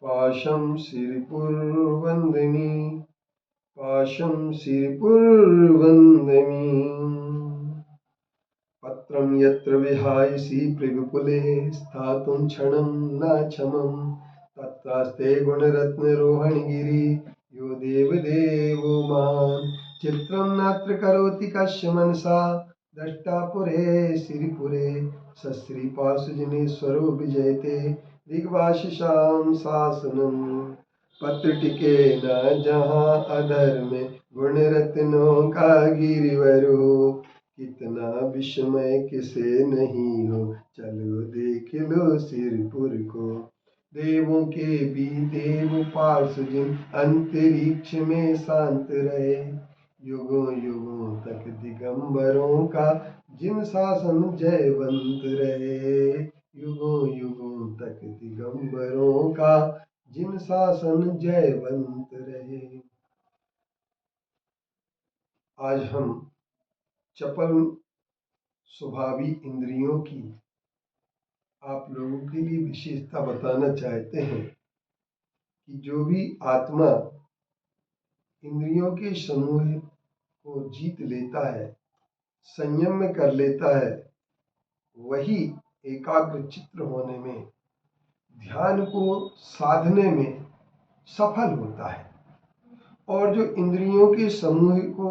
पाशं सिरिपुरवन्दिनी पाशं सिरिपुरवन्दिनी पत्रं यत्र विहायसि पृगकुले स्थातुं क्षणं न क्षमं तत्रास्ते गुणरत्नरोहणगिरि यो देवदेवो महान् चित्रं नात्र करोति कस्य मनसा द्रष्टा पुरे सिरिपुरे सश्रीपाशुजनेश्वरो विजयते दिग्वाशिषां शासनम् पत्र टिके न जहाँ अधर्म गुण रत्नों का गिरिवरो कितना विस्मय किसे नहीं हो चलो देख लो सिरपुर को देवों के भी देव पार्षद अंतरिक्ष में शांत रहे युगों युगों तक दिगंबरों का जिन शासन जयवंत रहे युगों युगों तक दिगंबरों का जिन शासन जयवंत रहे। आज हम चपल स्वभावी इंद्रियों की आप लोगों के लिए विशेषता बताना चाहते हैं कि जो भी आत्मा इंद्रियों के समूह को जीत लेता है, संयम में कर लेता है, वही एकाग्र चित्त होने में, ध्यान को साधने में सफल होता है। और जो इंद्रियों के समूह को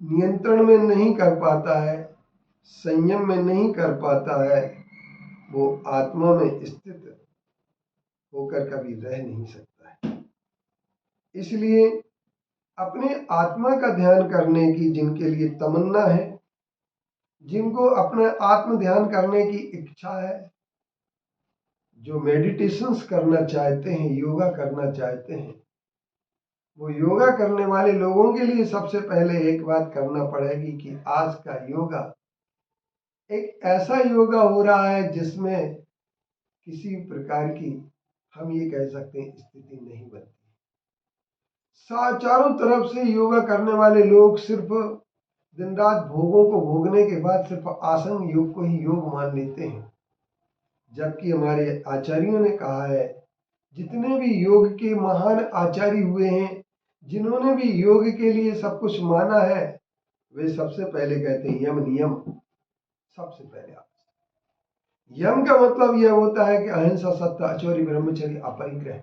नियंत्रण में नहीं कर पाता है, संयम में नहीं कर पाता है, वो आत्मा में स्थित होकर कभी रह नहीं सकता है। इसलिए अपने आत्मा का ध्यान करने की जिनके लिए तमन्ना है, जिनको अपना आत्म ध्यान करने की इच्छा है, जो मेडिटेशंस करना चाहते हैं, योगा करना चाहते हैं, वो योगा करने वाले लोगों के लिए सबसे पहले एक बात करना पड़ेगी कि आज का योगा एक ऐसा योगा हो रहा है जिसमें किसी प्रकार की हम ये कह सकते हैं स्थिति नहीं बनती। चारों तरफ से योगा करने वाले लोग सिर्फ दिन रात भोगों को भोगने के बाद सिर्फ आसन योग को ही योग मान लेते हैं, जबकि हमारे आचार्यों ने कहा है, जितने भी योग के महान आचार्य हुए हैं, जिन्होंने भी योग के लिए सब कुछ माना है, वे सबसे पहले कहते हैं यम नियम सबसे पहले। यम का मतलब यह होता है कि अहिंसा सत्य अचौर्य ब्रह्मचर्य अपरिग्रह,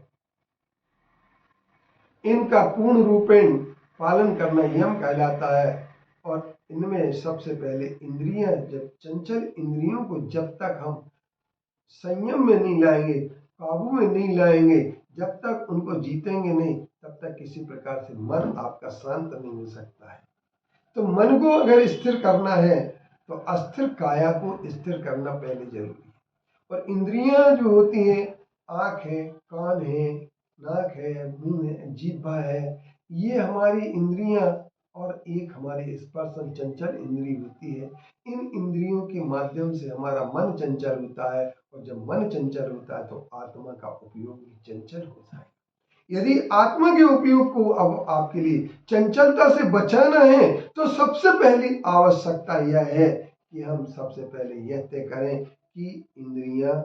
इनका पूर्ण रूपेण पालन करना यम कहलाता है। और इनमें सबसे पहले इंद्रियां, जब चंचल इंद्रियों को जब तक हम संयम में नहीं लाएंगे, काबू में नहीं लाएंगे, जब तक उनको जीतेंगे नहीं, तब तक किसी प्रकार से मन आपका शांत नहीं हो सकता है। तो मन को अगर स्थिर करना है तो अस्थिर काया को स्थिर करना पहले जरूरी है। और इंद्रियां जो होती हैं, आँख है, कान है, नाक है, मुंह है, जीभ है, ये हमारी इंद्रियां और एक हमारी स्पर्शन चंचल इंद्री होती है। इन इंद्रियों के माध्यम से हमारा मन चंचल होता है, और जब मन चंचल होता है तो आत्मा का उपयोग भी चंचल होता है। यदि आत्मा के उपयोग को अब आपके लिए चंचलता से बचाना है तो सबसे पहली आवश्यकता यह है कि हम सबसे पहले यह तय करें कि इंद्रियां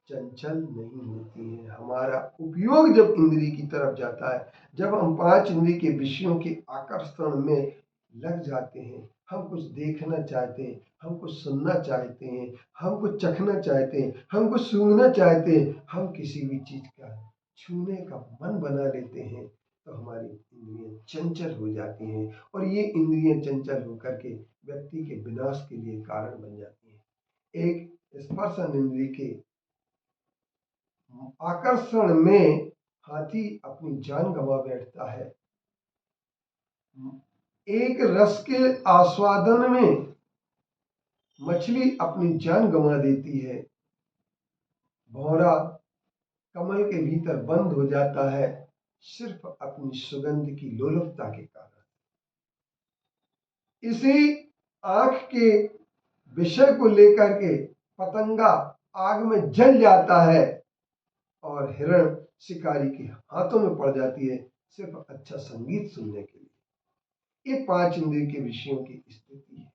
चंचल नहीं होती हैं। हमारा उपयोग जब इंद्री की तरफ जाता है, जब हम पांच इंद्री के विषयों के आकर्षण में लग जाते हैं, हम कुछ देखना चाहते हैं, हम कुछ सुनना चाहते हैं, हम कुछ चखना चाहते हैं, हम कुछ सूंघना चाहते हैं, हम किसी भी चीज का छूने का मन बना लेते हैं, तो हमारी इंद्रियां चंचल हो जाती हैं। और ये इंद्रियां चंचल होकर के व्यक्ति के विनाश के लिए कारण बन जाती हैं। एक स्पर्शन इंद्री के आकर्षण में हाथी अपनी जान गंवा बैठता है, एक रस के आस्वादन में मछली अपनी जान गंवा देती है, भौरा कमल के भीतर बंद हो जाता है सिर्फ अपनी सुगंध की लोलुपता के कारण। इसी आंख के विषय को लेकर के पतंगा आग में जल जाता है और हिरण शिकारी के हाथों में पड़ जाती है सिर्फ अच्छा संगीत सुनने के लिए। ये पांच इंद्रिय के विषयों की स्थिति है।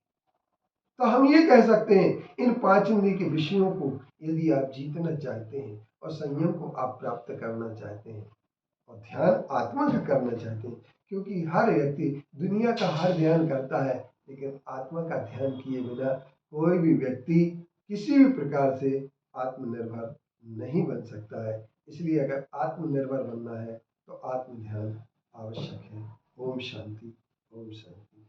तो हम ये कह सकते हैं, इन पांच इंद्रिय के विषयों को यदि आप जीतना चाहते हैं, और संयम को आप प्राप्त करना चाहते हैं और ध्यान आत्मा का करना चाहते हैं, क्योंकि हर व्यक्ति दुनिया का हर ध्यान करता है, लेकिन आत्मा का ध्यान किए बिना कोई भी व्यक्ति किसी भी प्रकार से आत्मनिर्भर नहीं बन सकता है। इसलिए अगर आत्मनिर्भर बनना है तो आत्म ध्यान आवश्यक है। ओम शांति। ओम शांति।